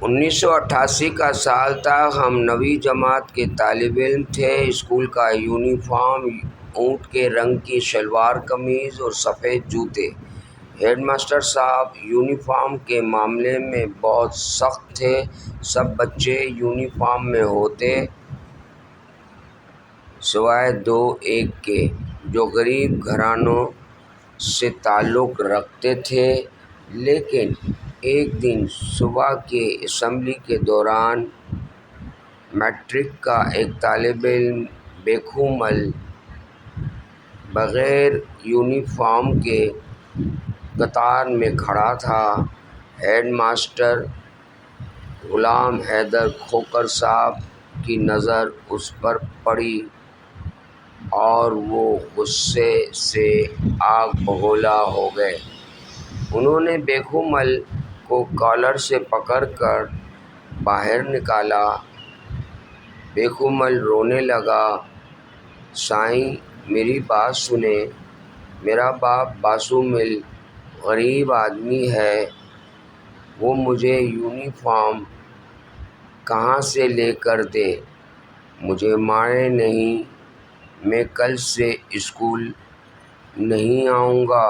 1988 کا سال تھا۔ ہم 9ویں جماعت کے طالب علم تھے۔ اسکول کا یونیفارم اونٹ کے رنگ کی شلوار قمیض اور سفید جوتے۔ ہیڈ ماسٹر صاحب یونیفارم کے معاملے میں بہت سخت تھے۔ سب بچے یونیفارم میں ہوتے سوائے 2-1 کے جو غریب گھرانوں سے تعلق رکھتے تھے۔ لیکن ایک دن صبح کی اسمبلی کے دوران میٹرک کا ایک طالب علم بھیکھو مل بغیر یونیفارم کے قطار میں کھڑا تھا۔ ہیڈ ماسٹر غلام حیدر کھوکھر صاحب کی نظر اس پر پڑی اور وہ غصے سے آگ بگولا ہو گئے۔ انہوں نے بھیکھو مل کو کالر سے پکڑ کر باہر نکالا۔ بھیکھو مل رونے لگا۔ سائیں میری بات سنیں، میرا باپ باسو مل غریب آدمی ہے، وہ مجھے یونیفارم کہاں سے لے کر دے؟ مجھے مارے نہیں، میں کل سے اسکول نہیں آؤں گا۔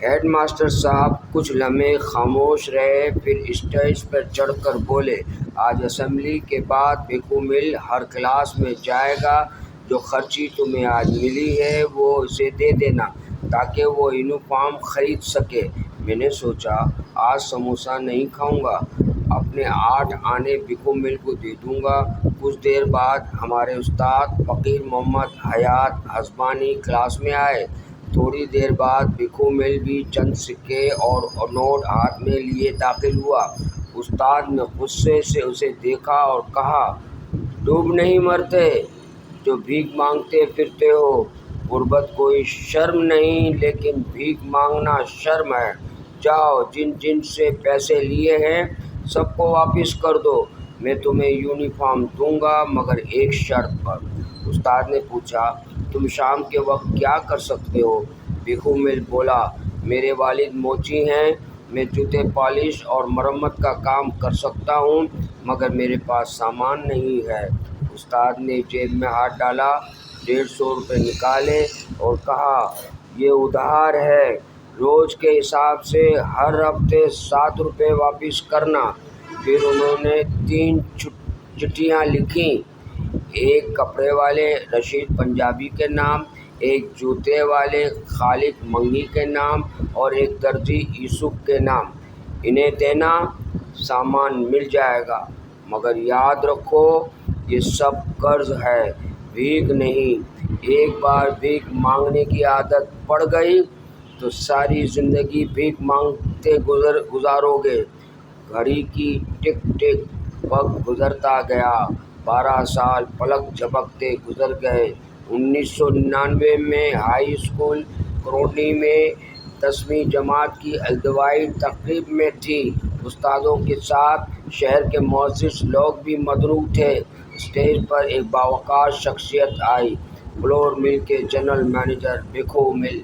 ہیڈ ماسٹر صاحب کچھ لمحے خاموش رہے، پھر اسٹیج پر چڑھ کر بولے، آج اسمبلی کے بعد بھیکھو مل ہر کلاس میں جائے گا۔ جو خرچی تمہیں آج ملی ہے وہ اسے دے دینا تاکہ وہ یونیفارم خرید سکے۔ میں نے سوچا آج سموسہ نہیں کھاؤں گا، اپنے 8 آنے بھیکھو مل کو دے دوں گا۔ کچھ دیر بعد ہمارے استاد فقیر محمد حیات اسبانی کلاس میں آئے۔ تھوڑی دیر بعد بھیکھو مل بھی چند سکے اور نوٹ ہاتھ میں لیے داخل ہوا۔ استاد نے غصے سے اسے دیکھا اور کہا، ڈوب نہیں مرتے جو بھیک مانگتے پھرتے ہو؟ غربت کوئی شرم نہیں لیکن بھیک مانگنا شرم ہے۔ جاؤ جن جن سے پیسے لیے ہیں سب کو واپس کر دو۔ میں تمہیں یونیفارم دوں گا مگر ایک شرط پر۔ استاد نے پوچھا، تم شام کے وقت کیا کر سکتے ہو؟ بھیکھو مل بولا، میرے والد موچی ہیں، میں جوتے پالش اور مرمت کا کام کر سکتا ہوں مگر میرے پاس سامان نہیں ہے۔ استاد نے جیب میں ہاتھ ڈالا، 150 روپے نکالے اور کہا، یہ ادھار ہے، روز کے حساب سے ہر ہفتے 7 روپے واپس کرنا۔ پھر انہوں نے 3 چٹھیاں لکھیں، ایک کپڑے والے رشید پنجابی کے نام، ایک جوتے والے خالق منگی کے نام اور ایک درزی یوسف کے نام۔ انہیں دینا، سامان مل جائے گا مگر یاد رکھو یہ سب قرض ہے، بھیک نہیں۔ ایک بار بھیک مانگنے کی عادت پڑ گئی تو ساری زندگی بھیک مانگتے گزارو گے۔ گھڑی کی ٹک ٹک وقت گزرتا گیا، 12 سال پلک جھپکتے گزر گئے۔ 1999 میں ہائی اسکول کرونی میں 10ویں جماعت کی الوداعی تقریب میں تھی۔ استادوں کے ساتھ شہر کے معزز لوگ بھی مدعو تھے۔ اسٹیج پر ایک باوقار شخصیت آئی، فلور مل کے جنرل منیجر بھیکھو مل۔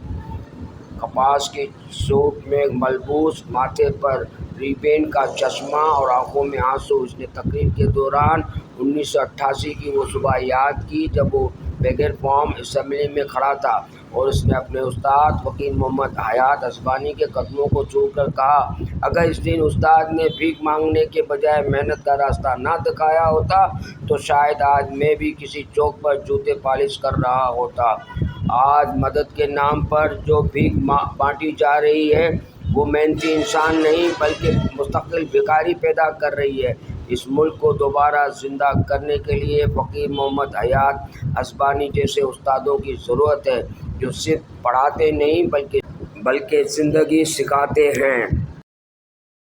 کپاس کے سوٹ میں ملبوس، ماتھے پر ریبین کا چشمہ اور آنکھوں میں آنسو۔ اس نے تقریب کے دوران 1988 کی وہ صبح یاد کی جب وہ بغیر یونیفارم اسمبلی میں کھڑا تھا اور اس نے اپنے استاد فقیر محمد حیات اسبانی کے قدموں کو چھو کر کہا، اگر اس دن استاد نے بھیک مانگنے کے بجائے محنت کا راستہ نہ دکھایا ہوتا تو شاید آج میں بھی کسی چوک پر جوتے پالش کر رہا ہوتا۔ آج مدد کے نام پر جو بھیک بانٹی جا رہی ہے وہ محنتی انسان نہیں بلکہ مستقل بھکاری پیدا کر رہی ہے۔ اس ملک کو دوبارہ زندہ کرنے کے لیے فقیر محمد حیات اسبانی جیسے استادوں کی ضرورت ہے جو صرف پڑھاتے نہیں بلکہ زندگی سکھاتے ہیں۔